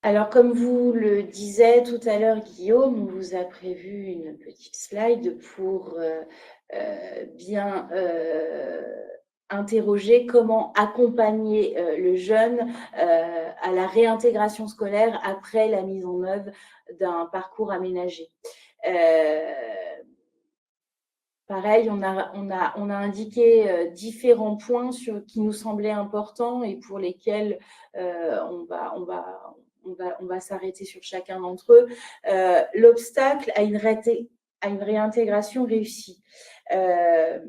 Alors, comme vous le disiez tout à l'heure, Guillaume, on vous a prévu une petite slide pour bien interroger comment accompagner le jeune à la réintégration scolaire après la mise en œuvre d'un parcours aménagé. Pareil, on a indiqué différents points qui nous semblaient importants et pour lesquels on va s'arrêter sur chacun d'entre eux. L'obstacle à une réintégration réussie. Le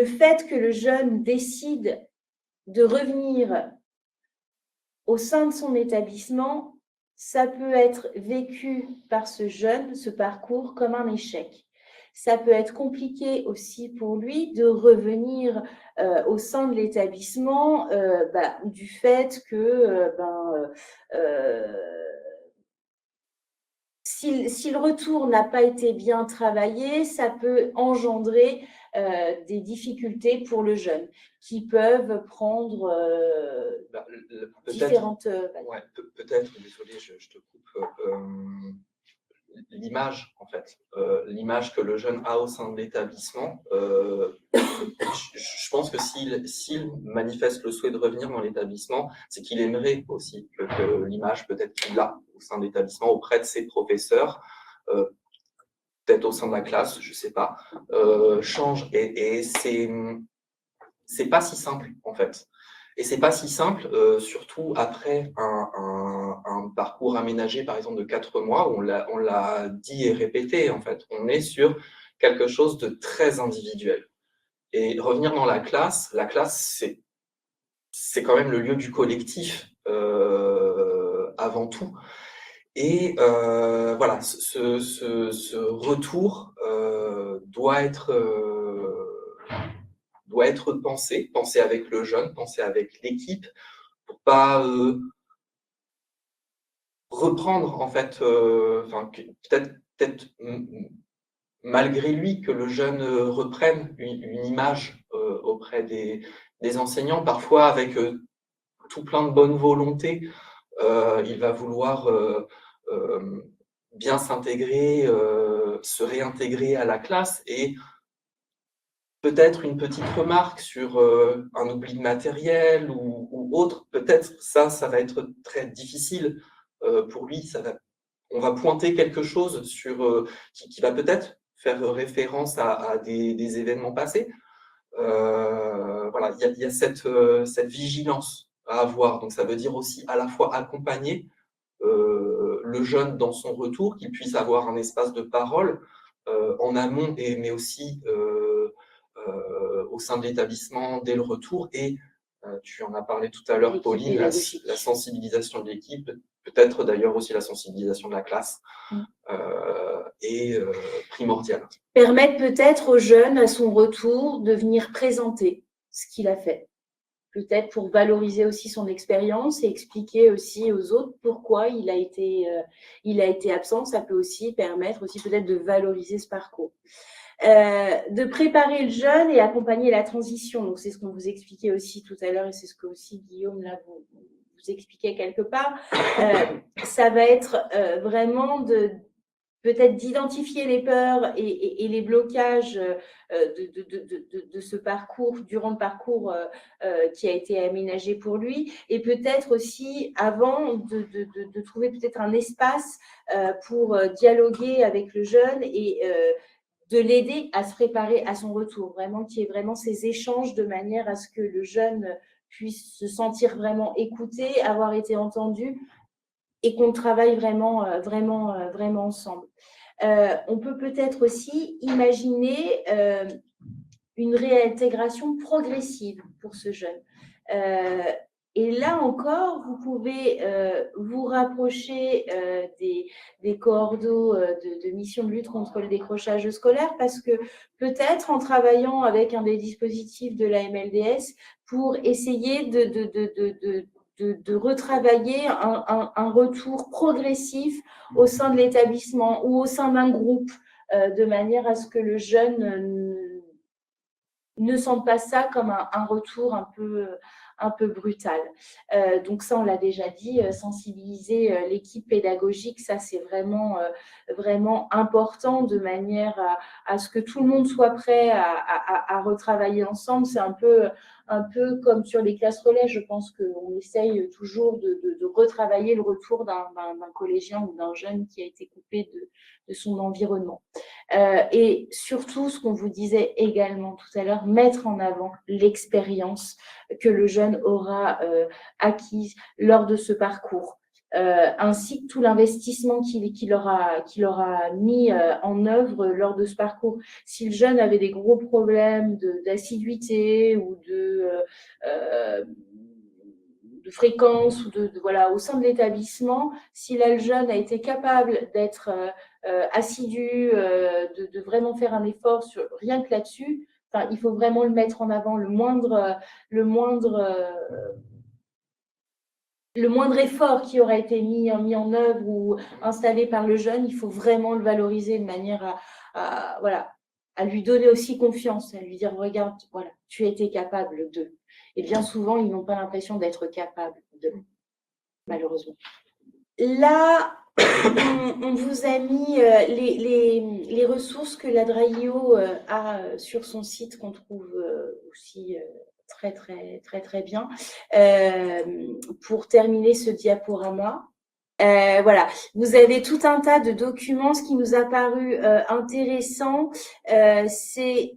fait que le jeune décide de revenir au sein de son établissement, ça peut être vécu par ce jeune, ce parcours, comme un échec. Ça peut être compliqué aussi pour lui de revenir au sein de l'établissement du fait que si le retour n'a pas été bien travaillé, ça peut engendrer des difficultés pour le jeune qui peuvent prendre différentes... peut-être, désolé, je te coupe. L'image, en fait, l'image que le jeune a au sein de l'établissement, je pense que s'il manifeste le souhait de revenir dans l'établissement, c'est qu'il aimerait aussi que l'image peut-être qu'il a au sein de l'établissement auprès de ses professeurs, peut-être au sein de la classe, je ne sais pas, change. Et c'est pas si simple, en fait. Et c'est pas si simple, surtout après un parcours aménagé, par exemple, de 4 mois, où on l'a dit et répété, en fait. On est sur quelque chose de très individuel. Et revenir dans la classe, c'est quand même le lieu du collectif, avant tout. Et voilà, ce retour doit être pensé avec le jeune, pensé avec l'équipe, pour pas reprendre en fait, peut-être malgré lui que le jeune reprenne une image auprès des enseignants, parfois avec tout plein de bonne volonté. Il va vouloir bien s'intégrer, se réintégrer à la classe et peut-être une petite remarque sur un oubli de matériel ou autre, peut-être ça va être très difficile pour lui. On va pointer quelque chose qui va peut-être faire référence à des événements passés. Voilà, il y a cette vigilance à avoir. Donc ça veut dire aussi à la fois accompagner le jeune dans son retour, qu'il puisse avoir un espace de parole en amont, mais aussi au sein de l'établissement dès le retour. Et tu en as parlé tout à l'heure, Pauline, la sensibilisation de l'équipe, peut-être d'ailleurs aussi la sensibilisation de la classe, est primordiale. Permettre peut-être au jeune, à son retour, de venir présenter ce qu'il a fait. Peut-être pour valoriser aussi son expérience et expliquer aussi aux autres pourquoi il a été absent. Ça peut aussi permettre aussi peut-être de valoriser ce parcours. De préparer le jeune et accompagner la transition. Donc, c'est ce qu'on vous expliquait aussi tout à l'heure et c'est ce que aussi Guillaume, là, vous expliquait quelque part. Ça va être vraiment peut-être d'identifier les peurs et les blocages de ce parcours, durant le parcours qui a été aménagé pour lui, et peut-être aussi avant de trouver peut-être un espace pour dialoguer avec le jeune et de l'aider à se préparer à son retour, vraiment qu'il y ait vraiment ces échanges de manière à ce que le jeune puisse se sentir vraiment écouté, avoir été entendu, et qu'on travaille vraiment ensemble. On peut peut-être aussi imaginer une réintégration progressive pour ce jeune. Et là encore, vous pouvez vous rapprocher des coordos de mission de lutte contre le décrochage scolaire, parce que peut-être en travaillant avec un des dispositifs de la MLDS pour essayer de retravailler un retour progressif au sein de l'établissement ou au sein d'un groupe, de manière à ce que le jeune ne sente pas ça comme un retour un brutal. Donc ça, on l'a déjà dit, sensibiliser l'équipe pédagogique, ça c'est vraiment, vraiment important de manière à ce que tout le monde soit prêt à retravailler ensemble. C'est un peu comme sur les classes relais, je pense qu'on essaye toujours de retravailler le retour d'un collégien ou d'un jeune qui a été coupé de son environnement. Et surtout, ce qu'on vous disait également tout à l'heure, mettre en avant l'expérience que le jeune aura acquise lors de ce parcours. Ainsi que tout l'investissement qu'il aura mis en œuvre lors de ce parcours. Si le jeune avait des gros problèmes d'assiduité ou de fréquence ou voilà, au sein de l'établissement, si là le jeune a été capable d'être assidu, de vraiment faire un effort sur rien que là-dessus, enfin, il faut vraiment le mettre en avant, le moindre effort qui aura été mis en œuvre ou installé par le jeune, il faut vraiment le valoriser de manière à lui donner aussi confiance, à lui dire regarde, voilà, tu étais capable de. Et bien souvent, ils n'ont pas l'impression d'être capables de, malheureusement. Là, on vous a mis les ressources que la DRAIO a sur son site, qu'on trouve aussi très, très, très, très bien. Pour terminer ce diaporama, voilà, vous avez tout un tas de documents. Ce qui nous a paru intéressant, c'est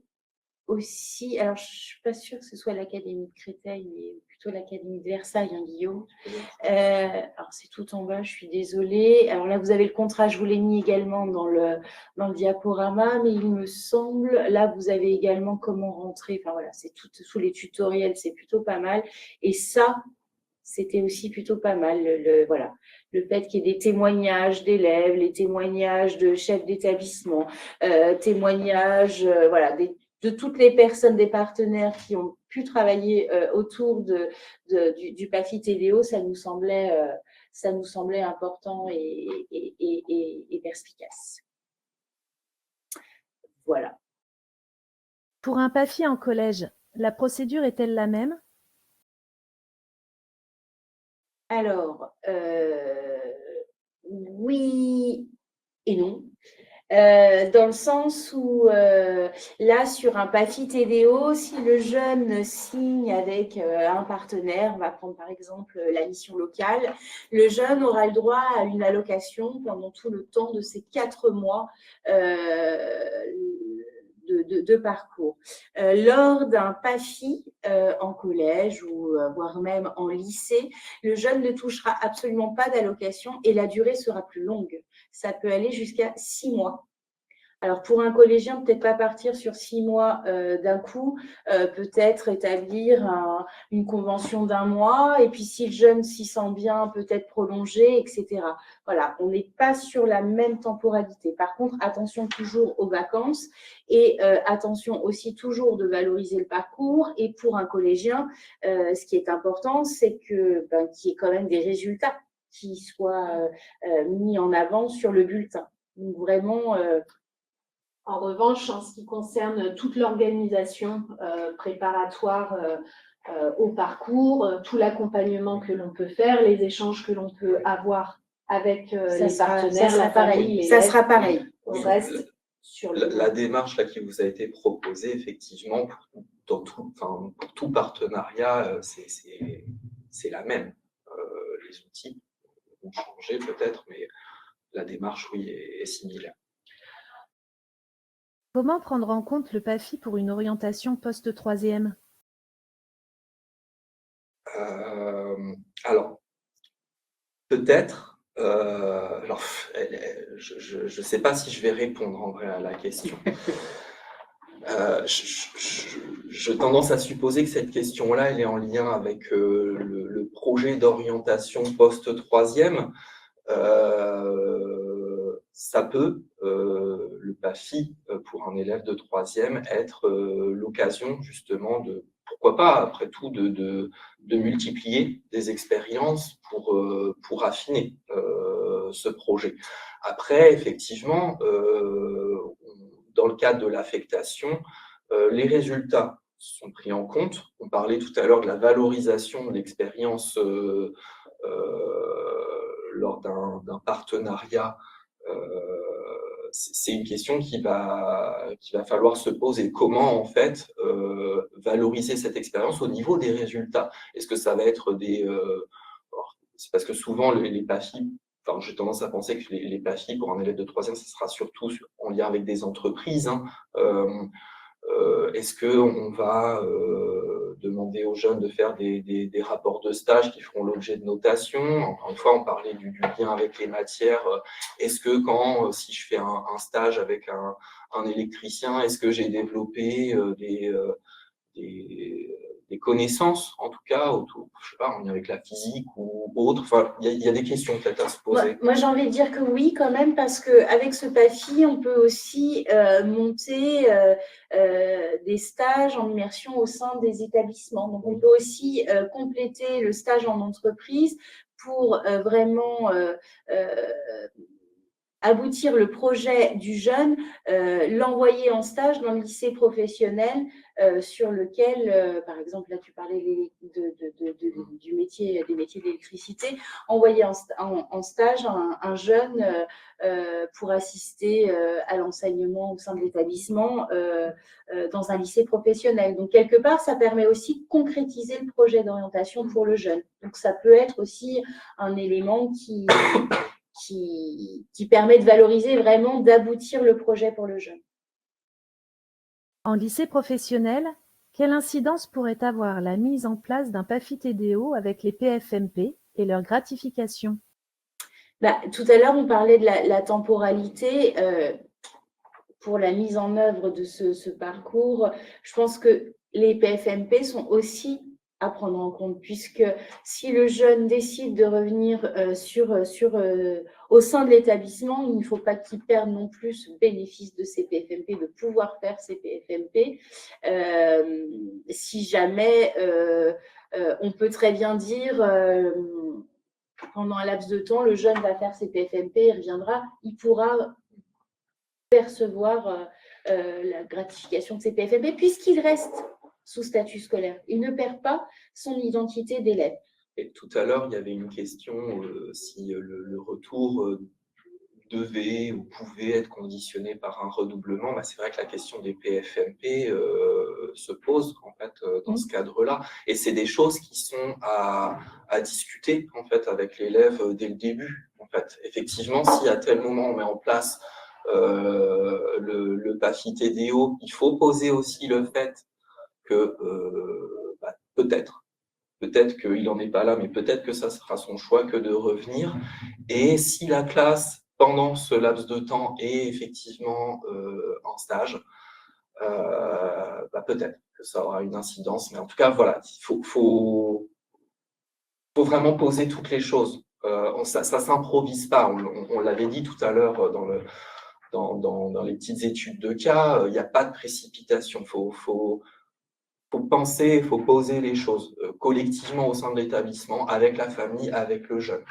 aussi, alors je ne suis pas sûre que ce soit l'Académie de Créteil, mais plutôt l'Académie de Versailles, hein, Guillaume. Alors c'est tout en bas, je suis désolée. Alors là, vous avez le contrat, je vous l'ai mis également dans le diaporama, mais il me semble, là, vous avez également comment rentrer. Enfin voilà, c'est tout sous les tutoriels, c'est plutôt pas mal. Et ça, c'était aussi plutôt pas mal. Voilà, le fait qu'il y ait des témoignages d'élèves, les témoignages de chefs d'établissement, témoignages, voilà, de toutes les personnes, des partenaires qui ont pu travailler autour du PAFI TDO, ça nous semblait important et perspicace. Voilà. Pour un PAFI en collège, la procédure est-elle la même ? Alors, oui et non. Dans le sens où là, sur un PAFI TDO, si le jeune signe avec un partenaire, on va prendre par exemple la mission locale, le jeune aura le droit à une allocation pendant tout le temps de ces 4 mois de parcours. Lors d'un PAFI en collège ou voire même en lycée, le jeune ne touchera absolument pas d'allocation et la durée sera plus longue. Ça peut aller jusqu'à 6 mois. Alors, pour un collégien, peut-être pas partir sur 6 mois d'un coup, peut-être établir une convention d'1 mois, et puis si le jeune s'y sent bien, peut-être prolonger, etc. Voilà, on n'est pas sur la même temporalité. Par contre, attention toujours aux vacances et attention aussi toujours de valoriser le parcours. Et pour un collégien, ce qui est important, c'est qu'il y ait quand même des résultats qui soient mis en avant sur le bulletin. Donc, vraiment... En revanche, en ce qui concerne toute l'organisation préparatoire au parcours, tout l'accompagnement que l'on peut faire, les échanges que l'on peut avoir avec les partenaires, la famille, ça sera pareil. On reste sur la démarche là, qui vous a été proposée, effectivement, pour tout partenariat, c'est la même. Les outils ont changé peut-être, mais la démarche, oui, est similaire. Comment prendre en compte le PAFI pour une orientation post-troisième ? Alors, peut-être, alors, je ne sais pas si je vais répondre en vrai à la question. Je tendance à supposer que cette question-là, elle est en lien avec le projet d'orientation post-troisième. Ça peut, le PAFI pour un élève de troisième, être l'occasion justement de, pourquoi pas, après tout, de multiplier des expériences pour affiner ce projet. Après, effectivement, dans le cadre de l'affectation, les résultats sont pris en compte. On parlait tout à l'heure de la valorisation de l'expérience lors d'un partenariat. C'est une question qu'il va falloir se poser. Comment, en fait, valoriser cette expérience au niveau des résultats? Est-ce que ça va être des... c'est parce que souvent, les PAFI, enfin, j'ai tendance à penser que les PAFI, pour un élève de 3e, ce sera surtout en lien avec des entreprises. Hein. Est-ce qu'on va demander aux jeunes de faire des rapports de stage qui feront l'objet de notation? Encore une fois, on parlait du lien avec les matières. Est-ce que si je fais un stage avec un électricien, est-ce que j'ai développé des connaissances, en tout cas, autour, je sais pas, en lien avec la physique ou autre? Enfin, il y a des questions peut-être à se poser. Moi, j'ai envie de dire que oui, quand même, parce qu'avec ce PAFI, on peut aussi monter des stages en immersion au sein des établissements. Donc, on peut aussi compléter le stage en entreprise pour vraiment aboutir le projet du jeune, l'envoyer en stage dans le lycée professionnel sur lequel, par exemple, là tu parlais du métier, des métiers d'électricité, envoyer en stage un jeune pour assister à l'enseignement au sein de l'établissement dans un lycée professionnel. Donc, quelque part, ça permet aussi de concrétiser le projet d'orientation pour le jeune. Donc, ça peut être aussi un élément qui permet de valoriser vraiment, d'aboutir le projet pour le jeune. En lycée professionnel, quelle incidence pourrait avoir la mise en place d'un PAFI TDO avec les PFMP et leur gratification? Tout à l'heure, on parlait de la temporalité pour la mise en œuvre de ce parcours. Je pense que les PFMP sont aussi à prendre en compte, puisque si le jeune décide de revenir au sein de l'établissement, il ne faut pas qu'il perde non plus ce bénéfice de ces PFMP, de pouvoir faire ces PFMP. Si jamais, on peut très bien dire, pendant un laps de temps, le jeune va faire ses PFMP, il reviendra, il pourra percevoir la gratification de ses PFMP, puisqu'il reste sous statut scolaire. Il ne perd pas son identité d'élève. Et tout à l'heure, il y avait une question si le retour devait ou pouvait être conditionné par un redoublement. C'est vrai que la question des PFMP se pose en fait dans ce cadre-là. Et c'est des choses qui sont à discuter en fait avec l'élève dès le début. En fait, effectivement, si à tel moment on met en place le PAFI TDO, il faut poser aussi le fait que peut-être qu'il n'en est pas là, mais peut-être que ça sera son choix que de revenir. Et si la classe, pendant ce laps de temps, est effectivement en stage, peut-être que ça aura une incidence. Mais en tout cas, voilà, il faut vraiment poser toutes les choses. Ça ne s'improvise pas. On l'avait dit tout à l'heure dans les petites études de cas, il n'y a pas de précipitation. Il faut penser, il faut poser les choses collectivement au sein de l'établissement, avec la famille, avec le jeune.